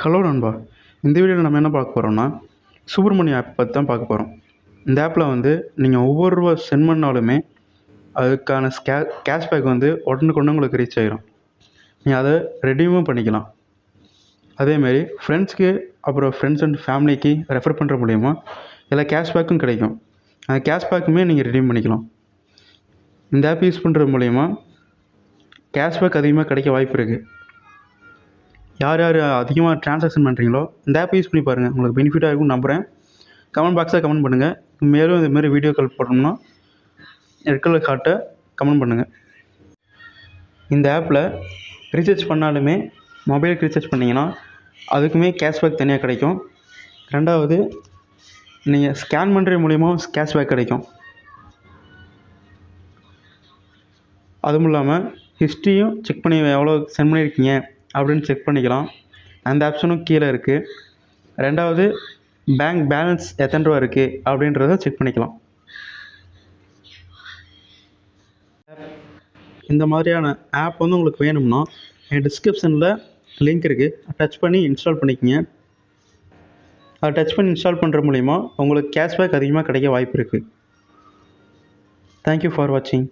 Hello நண்பா. இந்த வீடியோவில் நம்ம என்ன பார்க்க போகிறோம்னா, சுப்ரமணி ஆப் பற்றி தான் பார்க்க போகிறோம். இந்த ஆப்பில் வந்து நீங்கள் ஒவ்வொரு ரூபா சென்ட் பண்ணாலுமே அதுக்கான கேஷ்பேக் வந்து உடனுக்குடனே உங்களுக்கு ரீச் ஆகிரும். நீங்கள் அதை ரெடீமும் பண்ணிக்கலாம். அதேமாரி ஃப்ரெண்ட்ஸ்க்கு அப்புறம் ஃப்ரெண்ட்ஸ் அண்ட் ஃபேமிலிக்கு ரெஃபர் பண்ணுற மூலிமா எல்லா கேஷ்பேக்கும் கிடைக்கும். அந்த கேஷ்பேக்குமே நீங்கள் ரெடீம் பண்ணிக்கலாம். இந்த ஆப் யூஸ் பண்ணுறது மூலிமா கேஷ்பேக் அதிகமாக கிடைக்க வாய்ப்பு இருக்குது. யார் யார் அதிகமாக ட்ரான்சாக்ஷன் பண்ணுறீங்களோ இந்த ஆப் யூஸ் பண்ணி பாருங்கள். உங்களுக்கு பெனிஃபிட்டாக இருக்கும்னு நம்புகிறேன். கமெண்ட் பாக்ஸில் கமெண்ட் பண்ணுங்கள். மேலும் இதுமாரி வீடியோக்கள் போட்டோம்னா ரெட் கலர் ஹார்ட்டை கமெண்ட் பண்ணுங்கள். இந்த ஆப்பில் ரீசார்ஜ் பண்ணாலுமே மொபைலுக்கு ரீசார்ஜ் பண்ணிங்கன்னா அதுக்குமே கேஷ்பேக் தனியாக கிடைக்கும். ரெண்டாவது நீங்கள் ஸ்கேன் பண்ணுற மூலிமா கேஷ்பேக் கிடைக்கும். அதுவும் இல்லாமல் ஹிஸ்ட்ரியும் செக் பண்ணி எவ்வளோ சென்ட் பண்ணியிருக்கீங்க அப்படின்னு செக் பண்ணிக்கலாம். அந்த ஆப்ஷனும் கீழே இருக்குது. ரெண்டாவது பேங்க் பேலன்ஸ் எத்தனை ரூபா இருக்குது அப்படின்றத செக் பண்ணிக்கலாம். இந்த மாதிரியான ஆப் வந்து உங்களுக்கு வேணும்னா என் டிஸ்கிரிப்ஷனில் லிங்க் இருக்குது. டச் பண்ணி இன்ஸ்டால் பண்ணிக்கங்க. அதை டச் பண்ணி இன்ஸ்டால் பண்ணுற மூலிமா உங்களுக்கு கேஷ்பேக் அதிகமாக கிடைக்க வாய்ப்பு இருக்குது. தேங்க்யூ ஃபார் வாட்சிங்.